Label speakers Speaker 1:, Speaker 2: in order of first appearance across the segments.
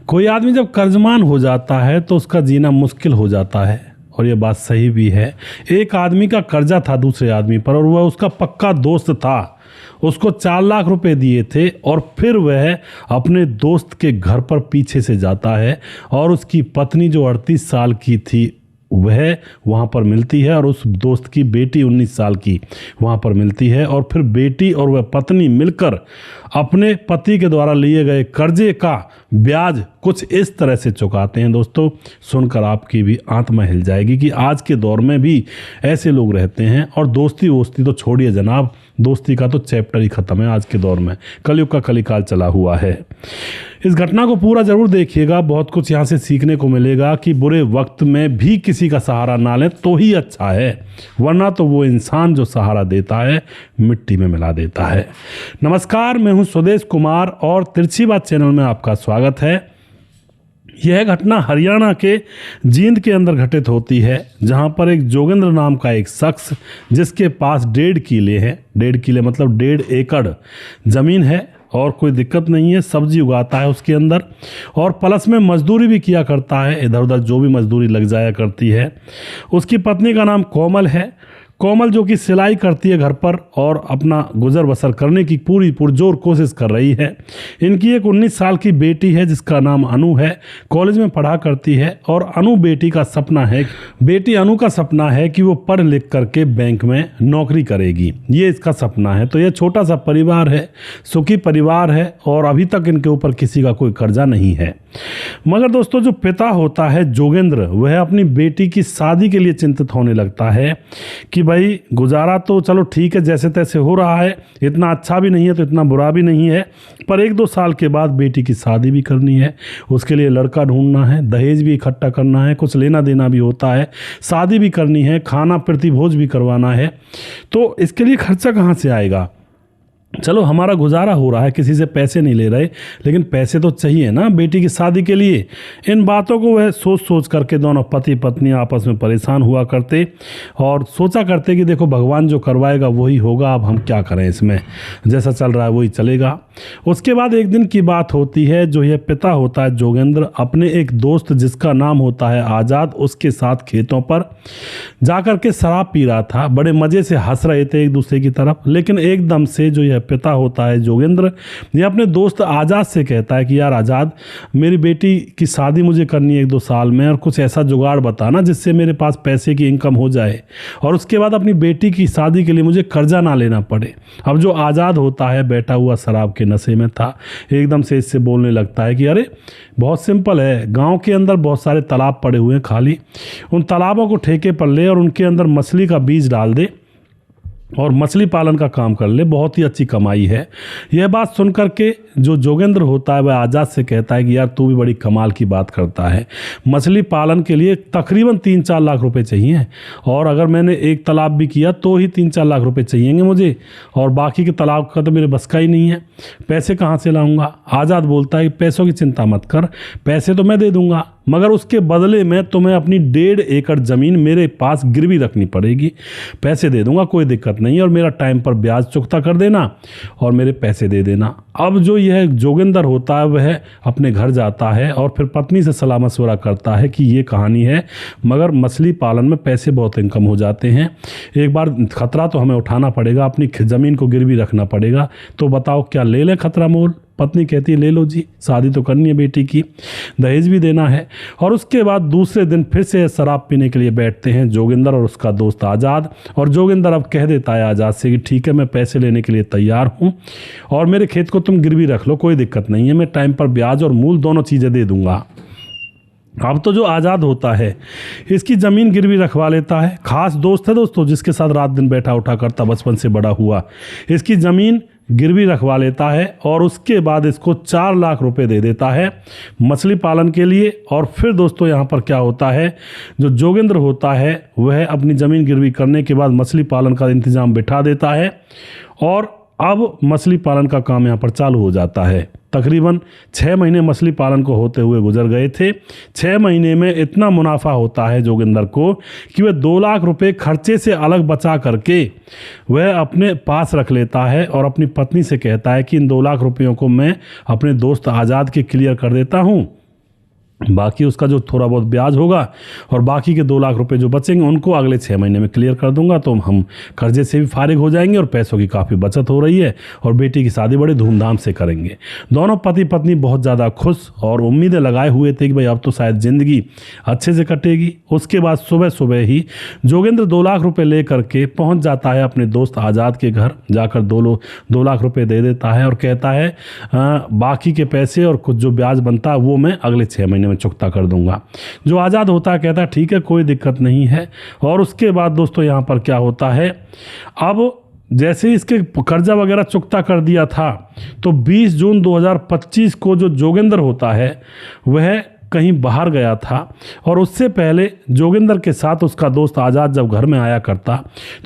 Speaker 1: कोई आदमी जब कर्जमान हो जाता है तो उसका जीना मुश्किल हो जाता है, और ये बात सही भी है। एक आदमी का कर्जा था दूसरे आदमी पर, और वह उसका पक्का दोस्त था। उसको 4 लाख रुपए दिए थे, और फिर वह अपने दोस्त के घर पर पीछे से जाता है, और उसकी पत्नी जो 38 साल की थी वह वहाँ पर मिलती है, और उस दोस्त की बेटी 19 साल की वहाँ पर मिलती है। और फिर बेटी और वह पत्नी मिलकर अपने पति के द्वारा लिए गए कर्जे का ब्याज कुछ इस तरह से चुकाते हैं। दोस्तों, सुनकर आपकी भी आत्मा हिल जाएगी कि आज के दौर में भी ऐसे लोग रहते हैं। और दोस्ती वोस्ती तो छोड़िए जनाब, दोस्ती का तो चैप्टर ही खत्म है आज के दौर में। कलयुग का कलिकाल चला हुआ है। इस घटना को पूरा जरूर देखिएगा, बहुत कुछ यहाँ से सीखने को मिलेगा कि बुरे वक्त में भी किसी का सहारा ना लें तो ही अच्छा है, वरना तो वो इंसान जो सहारा देता है मिट्टी में मिला देता है। नमस्कार, मैं हूँ स्वदेश कुमार और तिरछी बात चैनल में आपका स्वागत है। यह घटना हरियाणा के जींद के अंदर घटित होती है, जहां पर एक जोगेंद्र नाम का एक शख्स जिसके पास 1.5 किले हैं। 1.5 किले मतलब 1.5 एकड़ ज़मीन है, और कोई दिक्कत नहीं है, सब्जी उगाता है उसके अंदर, और प्लस में मजदूरी भी किया करता है। इधर उधर जो भी मजदूरी लग जाया करती है। उसकी पत्नी का नाम कोमल है। कोमल जो कि सिलाई करती है घर पर और अपना गुजर बसर करने की पूरी पुरजोर कोशिश कर रही है। इनकी एक 19 साल की बेटी है जिसका नाम अनु है, कॉलेज में पढ़ा करती है। और अनु बेटी का सपना है कि वो पढ़ लिख करके बैंक में नौकरी करेगी, ये इसका सपना है। तो ये छोटा सा परिवार है, सुखी परिवार है, और अभी तक इनके ऊपर किसी का कोई कर्जा नहीं है। मगर दोस्तों, जो पिता होता है जोगेंद्र, वह अपनी बेटी की शादी के लिए चिंतित होने लगता है कि भाई गुजारा तो चलो ठीक है, जैसे तैसे हो रहा है, इतना अच्छा भी नहीं है तो इतना बुरा भी नहीं है, पर 1-2 साल के बाद बेटी की शादी भी करनी है, उसके लिए लड़का ढूंढना है, दहेज भी इकट्ठा करना है, कुछ लेना देना भी होता है, शादी भी करनी है, खाना प्रतिभोज भी करवाना है। तो इसके लिए खर्चा कहाँ से आएगा? चलो हमारा गुजारा हो रहा है, किसी से पैसे नहीं ले रहे, लेकिन पैसे तो चाहिए ना बेटी की शादी के लिए। इन बातों को वह सोच सोच करके दोनों पति पत्नी आपस में परेशान हुआ करते, और सोचा करते कि देखो भगवान जो करवाएगा वही होगा, अब हम क्या करें, इसमें जैसा चल रहा है वही चलेगा। उसके बाद एक दिन की बात होती है, जो यह पिता होता है जोगेंद्र अपने एक दोस्त जिसका नाम होता है आज़ाद, उसके साथ खेतों पर जाकर के शराब पी रहा था। बड़े मज़े से हंस रहे थे एक दूसरे की तरफ, लेकिन एकदम से जो यह पिता होता है जोगेंद्र, ये अपने दोस्त आज़ाद से कहता है कि यार आज़ाद, मेरी बेटी की शादी मुझे करनी है 1-2 साल में, और कुछ ऐसा जुगाड़ बताना जिससे मेरे पास पैसे की इनकम हो जाए, और उसके बाद अपनी बेटी की शादी के लिए मुझे कर्जा ना लेना पड़े। अब जो आज़ाद होता है बैठा हुआ शराब के नशे में था, एकदम से इससे बोलने लगता है कि अरे बहुत सिंपल है, गांव के अंदर बहुत सारे तालाब पड़े हुए हैं खाली, उन तालाबों को ठेके पर ले और उनके अंदर मछली का बीज डाल दे और मछली पालन का काम कर ले, बहुत ही अच्छी कमाई है। यह बात सुन करके जो जोगेंद्र होता है वह आज़ाद से कहता है कि यार तू भी बड़ी कमाल की बात करता है, मछली पालन के लिए तकरीबन 3-4 लाख रुपए चाहिए, और अगर मैंने एक तालाब भी किया तो ही 3-4 लाख रुपए चाहिएंगे मुझे, और बाकी के तालाब का तो मेरे बस का ही नहीं है, पैसे कहाँ से लाऊंगा? आज़ाद बोलता है कि पैसों की चिंता मत कर, पैसे तो मैं दे दूंगा, मगर उसके बदले में तुम्हें अपनी 1.5 एकड़ ज़मीन मेरे पास गिरवी रखनी पड़ेगी। पैसे दे दूंगा, कोई दिक्कत नहीं है, और मेरा टाइम पर ब्याज चुकता कर देना और मेरे पैसे दे देना। अब जो यह जोगेंद्र होता है वह अपने घर जाता है और फिर पत्नी से सलाह मशवरा करता है कि ये कहानी है, मगर मछली पालन में पैसे बहुत इनकम हो जाते हैं, एक बार खतरा तो हमें उठाना पड़ेगा, अपनी ज़मीन को गिरवी रखना पड़ेगा, तो बताओ क्या ले लें खतरा मोल? पत्नी कहती है ले लो जी, शादी तो करनी है बेटी की, दहेज भी देना है। और उसके बाद दूसरे दिन फिर से शराब पीने के लिए बैठते हैं जोगेंद्र और उसका दोस्त आज़ाद, और जोगेंद्र अब कह देता है आज़ाद से कि ठीक है, मैं पैसे लेने के लिए तैयार हूँ, और मेरे खेत को तुम गिरवी रख लो, कोई दिक्कत नहीं है, मैं टाइम पर ब्याज और मूल दोनों चीज़ें दे दूंगा। अब तो जो आज़ाद होता है इसकी ज़मीन गिरवी रखवा लेता है, खास दोस्त है दोस्तों जिसके साथ रात दिन बैठा उठा करता, बचपन से बड़ा हुआ, इसकी ज़मीन गिरवी रखवा लेता है, और उसके बाद इसको 4 लाख रुपए दे देता है मछली पालन के लिए। और फिर दोस्तों यहाँ पर क्या होता है, जो जोगेंद्र होता है वह अपनी ज़मीन गिरवी करने के बाद मछली पालन का इंतज़ाम बिठा देता है, और अब मछली पालन का काम यहाँ पर चालू हो जाता है। तकरीबन 6 महीने मछली पालन को होते हुए गुजर गए थे। 6 महीने में इतना मुनाफा होता है जोगिंदर को कि वह 2 लाख रुपए खर्चे से अलग बचा करके वह अपने पास रख लेता है और अपनी पत्नी से कहता है कि इन 2 लाख रुपयों को मैं अपने दोस्त आज़ाद के क्लियर कर देता हूँ बाकी उसका जो थोड़ा बहुत ब्याज होगा और बाकी के 2 लाख रुपए जो बचेंगे उनको अगले 6 महीने में क्लियर कर दूंगा, तो हम कर्जे से भी फारिग हो जाएंगे और पैसों की काफ़ी बचत हो रही है और बेटी की शादी बड़े धूमधाम से करेंगे। दोनों पति पत्नी बहुत ज़्यादा खुश और उम्मीदें लगाए हुए थे कि भाई अब तो शायद ज़िंदगी अच्छे से कटेगी। उसके बाद सुबह सुबह ही जोगेंद्र 2 लाख रुपये ले करके पहुँच जाता है अपने दोस्त आज़ाद के घर, जाकर 2 लाख रुपये दे देता है और कहता है बाकी के पैसे और कुछ जो ब्याज बनता है वो मैं अगले 6 महीने में चुकता कर दूंगा। जो आज़ाद होता है कहता है ठीक है कोई दिक्कत नहीं है। और उसके बाद दोस्तों यहाँ पर क्या होता है, अब जैसे ही इसके कर्जा वगैरह चुकता कर दिया था तो 20 जून 2025 को जो जोगेंद्र होता है वह कहीं बाहर गया था और उससे पहले जोगेंद्र के साथ उसका दोस्त आज़ाद जब घर में आया करता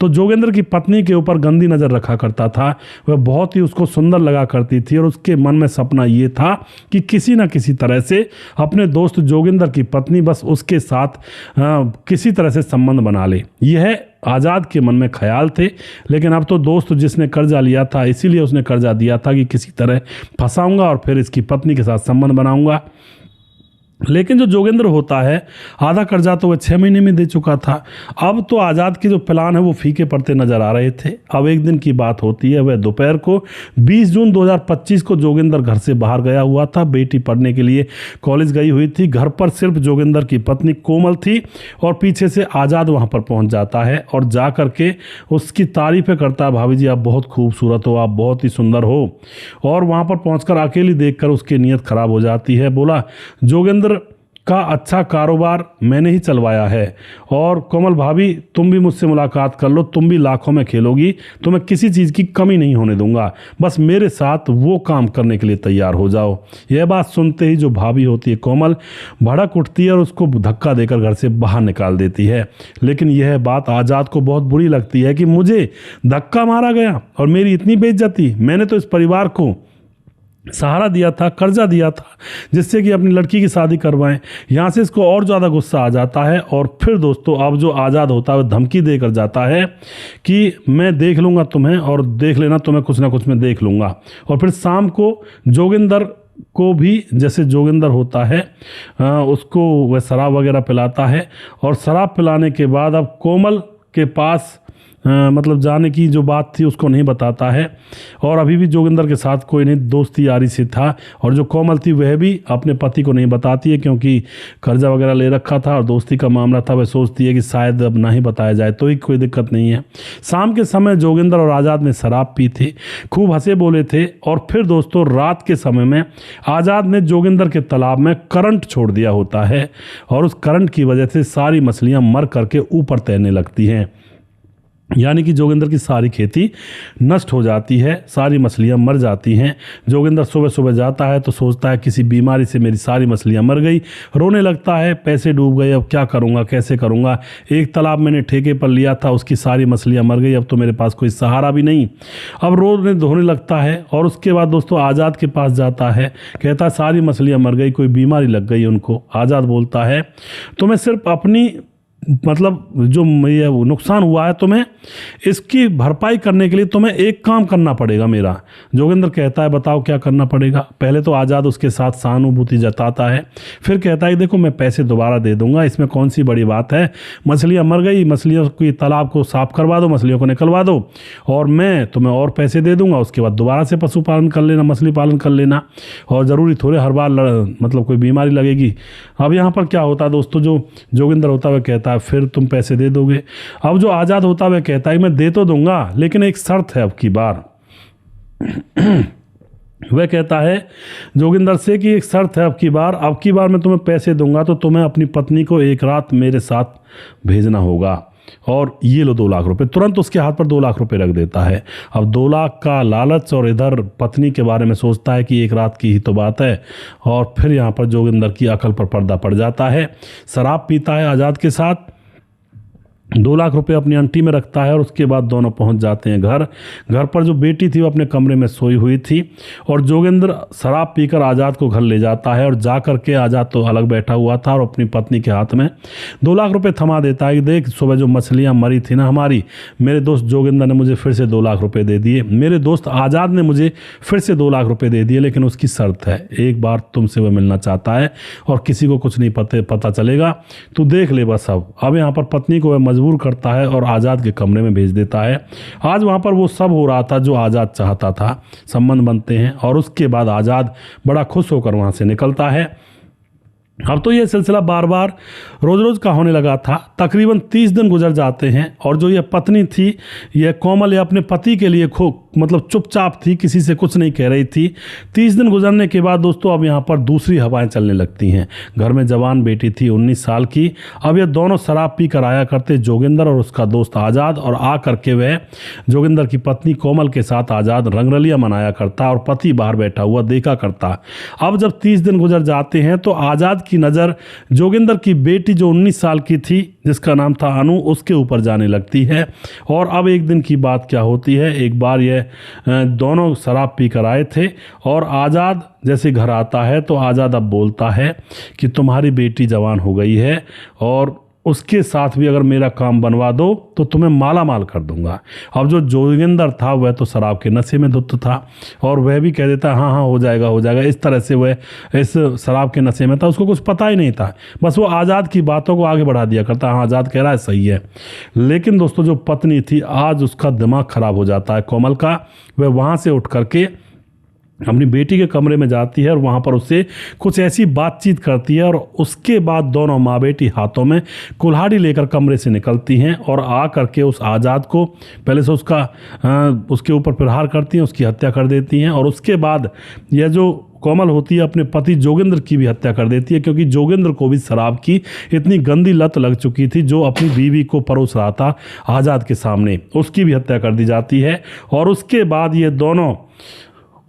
Speaker 1: तो जोगेंद्र की पत्नी के ऊपर गंदी नज़र रखा करता था। वह बहुत ही उसको सुंदर लगा करती थी और उसके मन में सपना ये था कि किसी न किसी तरह से अपने दोस्त जोगेंद्र की पत्नी बस उसके साथ किसी तरह से संबंध बना ले। यह आज़ाद के मन में ख्याल थे, लेकिन अब तो दोस्त जिसने कर्जा लिया था इसीलिए उसने कर्जा दिया था कि किसी तरह फंसाऊंगा और फिर इसकी पत्नी के साथ संबंध बनाऊंगा। लेकिन जो जोगेंद्र होता है आधा कर्जा तो वह 6 महीने में दे चुका था। अब तो आज़ाद के जो प्लान है वो फीके पड़ते नजर आ रहे थे। अब एक दिन की बात होती है, वह दोपहर को 20 जून 2025 को जोगेंद्र घर से बाहर गया हुआ था, बेटी पढ़ने के लिए कॉलेज गई हुई थी। घर पर सिर्फ जोगेंद्र की पत्नी कोमल थी और पीछे से आज़ाद वहाँ पर पहुँच जाता है और जा करके उसकी तारीफ़ें करता है, भाभी जी आप बहुत खूबसूरत हो, आप बहुत ही सुंदर हो। और वहाँ पर पहुँच अकेली देख कर उसकी नीयत खराब हो जाती है। बोला जोगेंद्र का अच्छा कारोबार मैंने ही चलवाया है और कोमल भाभी तुम भी मुझसे मुलाकात कर लो, तुम भी लाखों में खेलोगी, तो मैं किसी चीज़ की कमी नहीं होने दूंगा, बस मेरे साथ वो काम करने के लिए तैयार हो जाओ। यह बात सुनते ही जो भाभी होती है कोमल भड़क उठती है और उसको धक्का देकर घर से बाहर निकाल देती है। लेकिन यह बात आज़ाद को बहुत बुरी लगती है कि मुझे धक्का मारा गया और मेरी इतनी बेइज्जती, मैंने तो इस परिवार को सहारा दिया था, कर्जा दिया था जिससे कि अपनी लड़की की शादी करवाएं। यहाँ से इसको और ज़्यादा गुस्सा आ जाता है और फिर दोस्तों अब जो आज़ाद होता है वह धमकी देकर जाता है कि मैं देख लूँगा तुम्हें और देख लेना तुम्हें कुछ ना कुछ मैं देख लूँगा। और फिर शाम को जोगेंद्र को भी जैसे जोगेंद्र होता है उसको वह शराब वगैरह पिलाता है और शराब पिलाने के बाद अब कोमल के पास मतलब जाने की जो बात थी उसको नहीं बताता है और अभी भी जोगेंद्र के साथ कोई नहीं दोस्ती यारी से था। और जो कोमल थी वह भी अपने पति को नहीं बताती है क्योंकि कर्जा वगैरह ले रखा था और दोस्ती का मामला था। वह सोचती है कि शायद अब ना ही बताया जाए तो ही कोई दिक्कत नहीं है। शाम के समय जोगेंद्र और आज़ाद ने शराब पी थी, खूब हंसे बोले थे और फिर दोस्तों रात के समय में आज़ाद ने जोगेंद्र के तालाब में करंट छोड़ दिया होता है और उस करंट की वजह से सारी मछलियाँ मर करके ऊपर तैरने लगती हैं, यानी कि जोगेंद्र की सारी खेती नष्ट हो जाती है, सारी मछलियाँ मर जाती हैं। जोगेंद्र सुबह सुबह जाता है तो सोचता है किसी बीमारी से मेरी सारी मछलियाँ मर गई, रोने लगता है, पैसे डूब गए, अब क्या करूँगा, कैसे करूँगा। एक तालाब मैंने ठेके पर लिया था, उसकी सारी मछलियाँ मर गई, अब तो मेरे पास कोई सहारा भी नहीं। अब रोने धोने लगता है और उसके बाद दोस्तों आज़ाद के पास जाता है, कहता है सारी मछलियाँ मर गई, कोई बीमारी लग गई उनको। आज़ाद बोलता है तुम्हें सिर्फ अपनी मतलब जो ये नुकसान हुआ है तुम्हें इसकी भरपाई करने के लिए तुम्हें एक काम करना पड़ेगा मेरा। जोगेंद्र कहता है बताओ क्या करना पड़ेगा। पहले तो आज़ाद उसके साथ सहानुभूति जताता है, फिर कहता है देखो मैं पैसे दोबारा दे दूंगा, इसमें कौन सी बड़ी बात है, मछलियाँ मर गई, मछलियों की तालाब को साफ करवा दो, मछलियों को निकलवा दो और मैं तुम्हें और पैसे दे दूंगा, उसके बाद दोबारा से पशुपालन कर लेना, मछली पालन कर लेना और ज़रूरी थोड़े हर बार मतलब कोई बीमारी लगेगी। अब यहाँ पर क्या होता है दोस्तों, जो जोगेंद्र होता है कहता है फिर तुम पैसे दे दोगे। अब जो आज़ाद होता है कहता है मैं दे तो दूंगा लेकिन एक शर्त है अब की बार। वह कहता है जोगिंदर से कि एक शर्त है अब की बार मैं तुम्हें पैसे दूंगा तो तुम्हें अपनी पत्नी को एक रात मेरे साथ भेजना होगा और ये लो 2 लाख रुपए। तुरंत उसके हाथ पर 2 लाख रुपए रख देता है। अब 2 लाख का लालच और इधर पत्नी के बारे में सोचता है कि एक रात की ही तो बात है और फिर यहाँ पर जोगिंदर की अकल पर पर्दा पड़ जाता है। शराब पीता है आज़ाद के साथ 2 लाख रुपए अपनी अंटी में रखता है और उसके बाद दोनों पहुंच जाते हैं घर पर जो बेटी थी वो अपने कमरे में सोई हुई थी और जोगेंद्र शराब पीकर आज़ाद को घर ले जाता है और जा कर के आज़ाद तो अलग बैठा हुआ था और अपनी पत्नी के हाथ में 2 लाख रुपए थमा देता है कि देख सुबह जो मछलियाँ मरी थी ना हमारी, मेरे दोस्त जोगेंद्र ने मुझे फिर से 2 लाख रुपये दे दिए, मेरे दोस्त आज़ाद ने मुझे फिर से 2 लाख रुपये दे दिए, लेकिन उसकी शर्त है, एक बार तुमसे वो मिलना चाहता है और किसी को कुछ नहीं पता चलेगा, तू देख ले बस। अब यहाँ पर पत्नी को वह मजबूर करता है और आज़ाद के कमरे में भेज देता है। आज वहाँ पर वो सब हो रहा था जो आज़ाद चाहता था, संबंध बनते हैं और उसके बाद आज़ाद बड़ा खुश होकर वहाँ से निकलता है। अब तो ये सिलसिला बार बार रोज़ रोज़ का होने लगा था। तकरीबन 30 दिन गुजर जाते हैं और जो ये पत्नी थी, यह कोमल, ये अपने पति के लिए मतलब चुपचाप थी, किसी से कुछ नहीं कह रही थी। 30 दिन गुजरने के बाद दोस्तों अब यहाँ पर दूसरी हवाएं चलने लगती हैं। घर में जवान बेटी थी 19 साल की। अब ये दोनों शराब पी कर आया करते, जोगिंदर और उसका दोस्त आज़ाद, और आ करके वह जोगिंदर की पत्नी कोमल के साथ आज़ाद रंगरलियाँ मनाया करता और पति बाहर बैठा हुआ देखा करता। अब जब 30 दिन गुजर जाते हैं तो आज़ाद की नज़र जोगिंदर की बेटी जो 19 साल की थी, जिसका नाम था अनु, उसके ऊपर जाने लगती है। और अब एक दिन की बात क्या होती है, एक बार ये दोनों शराब पी कर आए थे और आज़ाद जैसे घर आता है तो आज़ाद अब बोलता है कि तुम्हारी बेटी जवान हो गई है और उसके साथ भी अगर मेरा काम बनवा दो तो तुम्हें माला माल कर दूंगा। अब जो जोगिंदर था वह तो शराब के नशे में धुत था और वह भी कह देता हाँ हाँ हो जाएगा। इस तरह से वह इस शराब के नशे में था, उसको कुछ पता ही नहीं था, बस वो आज़ाद की बातों को आगे बढ़ा दिया करता। हाँ आज़ाद कह रहा है सही है। लेकिन दोस्तों जो पत्नी थी, आज उसका दिमाग खराब हो जाता है कोमल का। वह वहाँ से उठ करके अपनी बेटी के कमरे में जाती है और वहाँ पर उससे कुछ ऐसी बातचीत करती है और उसके बाद दोनों माँ बेटी हाथों में कुल्हाड़ी लेकर कमरे से निकलती हैं और आ करके उस आज़ाद को पहले से उसके ऊपर प्रहार करती हैं, उसकी हत्या कर देती हैं। और उसके बाद यह जो कोमल होती है अपने पति जोगिंदर की भी हत्या कर देती है, क्योंकि जोगिंदर को भी शराब की इतनी गंदी लत लग चुकी थी जो अपनी बीवी को परोस रहा था आज़ाद के सामने, उसकी भी हत्या कर दी जाती है। और उसके बाद ये दोनों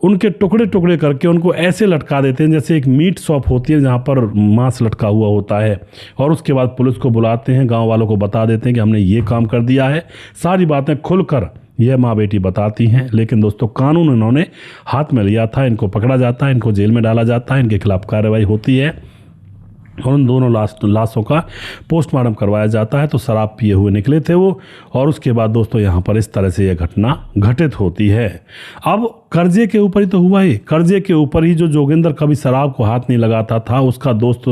Speaker 1: उनके टुकड़े टुकड़े करके उनको ऐसे लटका देते हैं जैसे एक मीट शॉप होती है जहाँ पर मांस लटका हुआ होता है। और उसके बाद पुलिस को बुलाते हैं, गांव वालों को बता देते हैं कि हमने ये काम कर दिया है। सारी बातें खुलकर यह माँ बेटी बताती हैं। लेकिन दोस्तों कानून इन्होंने हाथ में लिया था, इनको पकड़ा जाता है, इनको जेल में डाला जाता है, इनके खिलाफ कार्रवाई होती है और उन दोनों लाशों का पोस्टमार्टम करवाया जाता है। तो शराब पिए हुए निकले थे वो। और उसके बाद दोस्तों यहाँ पर इस तरह से यह घटना घटित होती है। अब कर्जे के ऊपर ही तो हुआ ही, कर्जे के ऊपर ही जो जोगिंदर कभी शराब को हाथ नहीं लगाता था, उसका दोस्त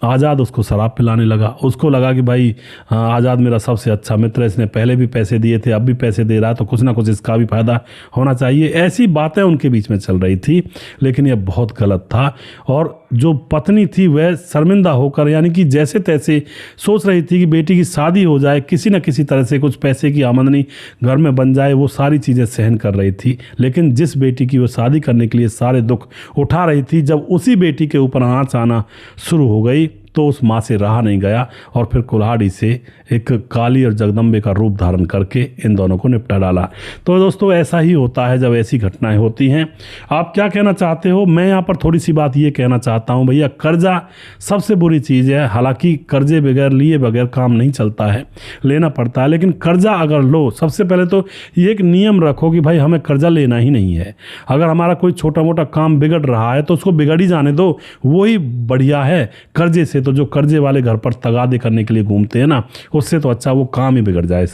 Speaker 1: आज़ाद उसको शराब पिलाने लगा। उसको लगा कि भाई आज़ाद मेरा सबसे अच्छा मित्र है, इसने पहले भी पैसे दिए थे, अब भी पैसे दे रहा है, तो कुछ ना कुछ इसका भी फायदा होना चाहिए। ऐसी बातें उनके बीच में चल रही थी, लेकिन यह बहुत गलत था। और जो पत्नी थी वह शर्मिंदा होकर, यानी कि जैसे तैसे सोच रही थी कि बेटी की शादी हो जाए, किसी न किसी तरह से कुछ पैसे की आमदनी घर में बन जाए, वो सारी चीज़ें सहन कर रही थी। लेकिन जिस बेटी की वो शादी करने के लिए सारे दुख उठा रही थी, जब उसी बेटी के ऊपर आँच आना शुरू हो गई तो उस माँ से रहा नहीं गया और फिर कुल्हाड़ी से एक काली और जगदम्बे का रूप धारण करके इन दोनों को निपटा डाला। तो दोस्तों ऐसा ही होता है जब ऐसी घटनाएं होती हैं। आप क्या कहना चाहते हो? मैं यहाँ पर थोड़ी सी बात ये कहना चाहता हूँ, भैया कर्जा सबसे बुरी चीज़ है। हालांकि कर्जे बगैर लिए बगैर काम नहीं चलता है, लेना पड़ता है। लेकिन कर्जा अगर लो, सबसे पहले तो ये एक नियम रखो कि भाई हमें कर्जा लेना ही नहीं है। अगर हमारा कोई छोटा मोटा काम बिगड़ रहा है तो उसको बिगड़ ही जाने दो, वही बढ़िया है कर्जे से। तो जो कर्जे वाले घर पर तगादे करने के लिए घूमते हैं ना, उससे तो अच्छा वो काम ही बिगड़ जाए,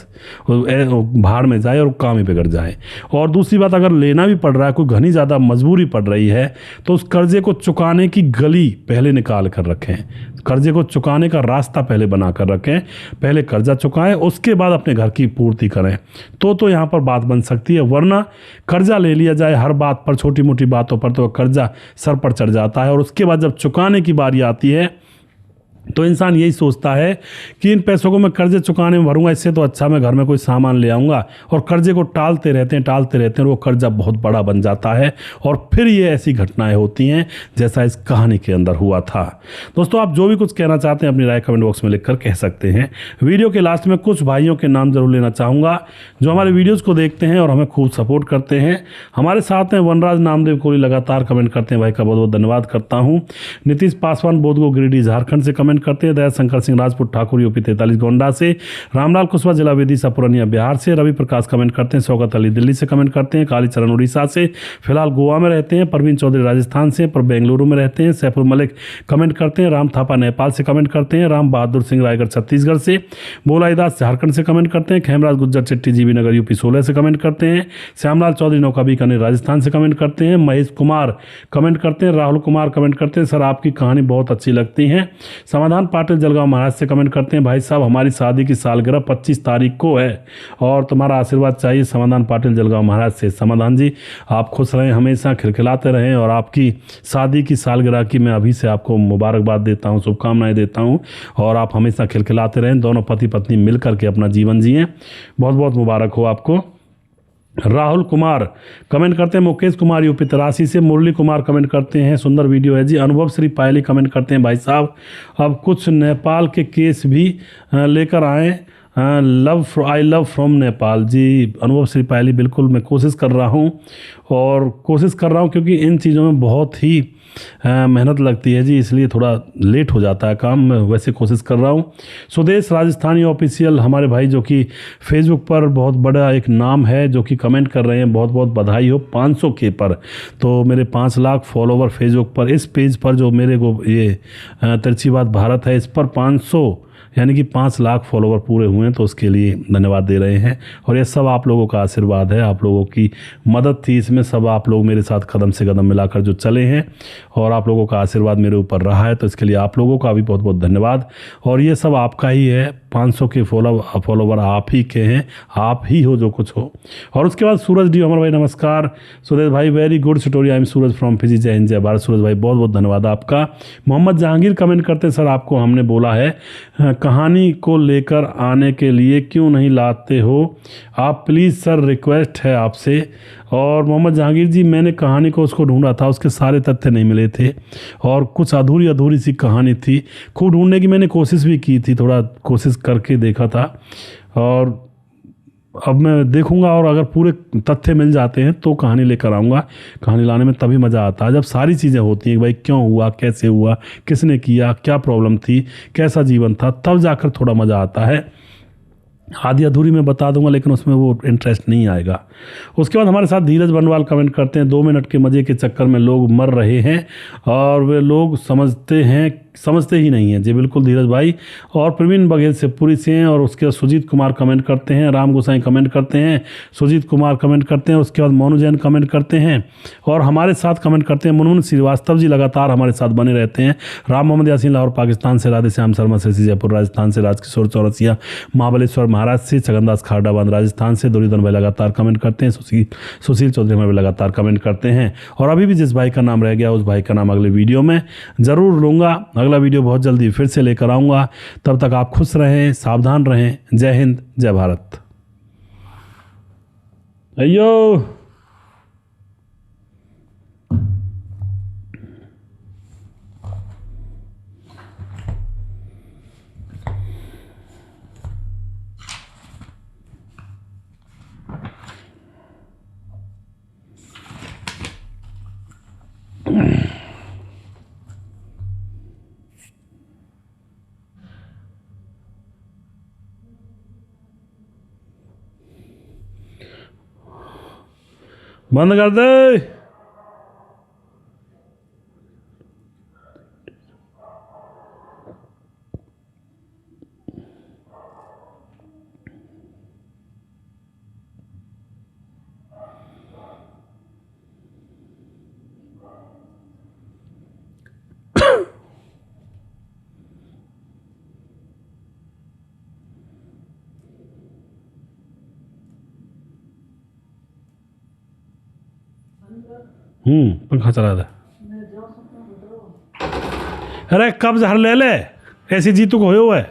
Speaker 1: भाड़ में जाए और काम ही बिगड़ जाए। और दूसरी बात, अगर लेना भी पड़ रहा है, कोई घनी ज़्यादा मजबूरी पड़ रही है, तो उस कर्जे को चुकाने की गली पहले निकाल कर रखें, कर्जे को चुकाने का रास्ता पहले बना कर रखें। पहले कर्जा चुकाएं, उसके बाद अपने घर की पूर्ति करें, तो यहाँ पर बात बन सकती है। वरना कर्जा ले लिया जाए हर बात पर, छोटी मोटी बातों पर, तो कर्जा सर पर चढ़ जाता है। और उसके बाद जब चुकाने की बारी आती है तो इंसान यही सोचता है कि इन पैसों को मैं कर्जे चुकाने में भरूंगा, इससे तो अच्छा मैं घर में कोई सामान ले आऊँगा। और कर्जे को टालते रहते हैं और वो कर्जा बहुत बड़ा बन जाता है और फिर ये ऐसी घटनाएं होती हैं जैसा इस कहानी के अंदर हुआ था। दोस्तों आप जो भी कुछ कहना चाहते हैं अपनी राय कमेंट बॉक्स में लिखकर कह सकते हैं। वीडियो के लास्ट में कुछ भाइयों के नाम जरूर लेना चाहूँगा जो हमारे वीडियोज़ को देखते हैं और हमें खूब सपोर्ट करते हैं। हमारे साथ हैं वनराज नामदेव कोहली, लगातार कमेंट करते हैं, भाई का बहुत बहुत धन्यवाद करता हूँ। नीतीश पासवान बोधगो गिरिडीह झारखंड से कमेंट कमेंट करते हैं। दया शंकर सिंह राजपूत ठाकुर यूपी 43 गोंडा से। रामलाल कुशवाहा जिला विदिशा पूर्णिया बिहार से। रवि प्रकाश कमेंट करते हैं। शौकत अली दिल्ली से कमेंट करते हैं। कालीचरण उड़ीसा से, फिलहाल गोवा में रहते हैं। परवीन चौधरी राजस्थान से पर बेंगलुरु में रहते हैं। सैफुल मलिक कमेंट करते हैं। राम थापा नेपाल से कमेंट करते हैं। राम बहादुर सिंह रायगढ़ छत्तीसगढ़ से। बोलाईदास झारखंड से कमेंट करते हैं। खेमराज गुज्जर चिट्टी जीवी नगर यूपी 16 से कमेंट करते हैं। श्यामलाल चौधरी नौका बीकानेर राजस्थान से कमेंट करते हैं। महेश कुमार कमेंट करते हैं। राहुल कुमार कमेंट करते हैं, सर आपकी कहानी बहुत अच्छी लगती है। समाधान पाटिल जलगांव महाराज से कमेंट करते हैं, भाई साहब हमारी शादी की सालगिरह 25 तारीख को है और तुम्हारा आशीर्वाद चाहिए। समाधान पाटिल जलगांव महाराज से। समाधान जी आप खुश रहें, हमेशा खिलखिलाते रहें और आपकी शादी की सालगिरह की मैं अभी से आपको मुबारकबाद देता हूँ, शुभकामनाएं देता हूँ और आप हमेशा खिलखिलाते रहें। दोनों पति पत्नी मिल करके अपना जीवन जिएं। बहुत बहुत मुबारक हो आपको। राहुल कुमार कमेंट करते हैं। मुकेश कुमार यूपी 83 से। मुरली कुमार कमेंट करते हैं, सुंदर वीडियो है जी। अनुभव श्री पायली कमेंट करते हैं, भाई साहब अब कुछ नेपाल के केस भी लेकर आए। आई लव फ्रॉम नेपाल जी। अनुभव श्री पायली बिल्कुल मैं कोशिश कर रहा हूँ क्योंकि इन चीज़ों में बहुत ही मेहनत लगती है जी, इसलिए थोड़ा लेट हो जाता है काम। मैं वैसे कोशिश कर रहा हूँ। सुदेश राजस्थानी ऑफिशियल हमारे भाई जो कि फेसबुक पर बहुत बड़ा एक नाम है, जो कि कमेंट कर रहे हैं, बहुत बहुत बधाई हो 500 के पर। तो मेरे 5 लाख फॉलोवर फेसबुक पर, इस पेज पर जो मेरे को ये तिरछी बात भारत है, इस पर 500 यानी कि 5 लाख फॉलोवर पूरे हुए हैं, तो उसके लिए धन्यवाद दे रहे हैं। और ये सब आप लोगों का आशीर्वाद है, आप लोगों की मदद थी इसमें। सब आप लोग मेरे साथ कदम से कदम मिलाकर जो चले हैं और आप लोगों का आशीर्वाद मेरे ऊपर रहा है, तो इसके लिए आप लोगों का भी बहुत बहुत धन्यवाद। और ये सब आपका ही है, 500 के फॉलोवर आप ही के हैं, आप ही हो जो कुछ हो। और उसके बाद सूरज डी अमर भाई नमस्कार। सुरेश भाई very good story, I am Suraj from Fiji. जय हिंद जय भारत। सूरज भाई बहुत बहुत धन्यवाद आपका। मोहम्मद जहांगीर कमेंट करते हैं, सर आपको हमने बोला है कहानी को लेकर आने के लिए क्यों नहीं लाते हो आप, प्लीज़ सर रिक्वेस्ट है आपसे। और मोहम्मद जहांगीर जी मैंने कहानी को उसको ढूंढा था, उसके सारे तथ्य नहीं मिले थे और कुछ अधूरी सी कहानी थी। खूब ढूंढने की मैंने कोशिश भी की थी, थोड़ा कोशिश करके देखा था और अब मैं देखूंगा और अगर पूरे तथ्य मिल जाते हैं तो कहानी लेकर आऊँगा। कहानी लाने में तभी मज़ा आता है जब सारी चीज़ें होती हैं कि भाई क्यों हुआ, कैसे हुआ, किसने किया, क्या प्रॉब्लम थी, कैसा जीवन था, तब जाकर थोड़ा मज़ा आता है। आधी अधूरी मैं बता दूंगा लेकिन उसमें वो इंटरेस्ट नहीं आएगा। उसके बाद हमारे साथ धीरज बनवाल कमेंट करते हैं, 2 मिनट के मज़े के चक्कर में लोग मर रहे हैं और वे लोग समझते ही नहीं हैं। जी बिल्कुल धीरज भाई। और प्रवीण बघेल से पूरी से हैं। और उसके बाद सुजीत कुमार कमेंट करते हैं, राम गोसाई कमेंट करते हैं, सुजीत कुमार कमेंट करते हैं। उसके बाद मोनू जैन कमेंट करते हैं और हमारे साथ कमेंट करते हैं मुनमुन श्रीवास्तव जी, लगातार हमारे साथ बने रहते हैं। राम मोहम्मद यासीन लाहौर पाकिस्तान से। राधे श्याम शर्मा से जयपुर राजस्थान से। राजकिशोर चौरसिया महाबलेश्वर महाराज से। छगनदास खारडाबाद राजस्थान से। दुर्योधन भाई लगातार कमेंट करते हैं। सुशील चौधरी हमारे लगातार कमेंट करते हैं। और अभी भी जिस भाई का नाम रह गया उस भाई का नाम अगले वीडियो में ज़रूर लूँगा। अगला वीडियो बहुत जल्दी फिर से लेकर आऊँगा। तब तक आप खुश रहें, सावधान रहें। जय हिंद जय भारत। अयो बंद कर दे। पंखा चला दे। अरे कब जहर ले ले, ऐसी जीतू को हो है।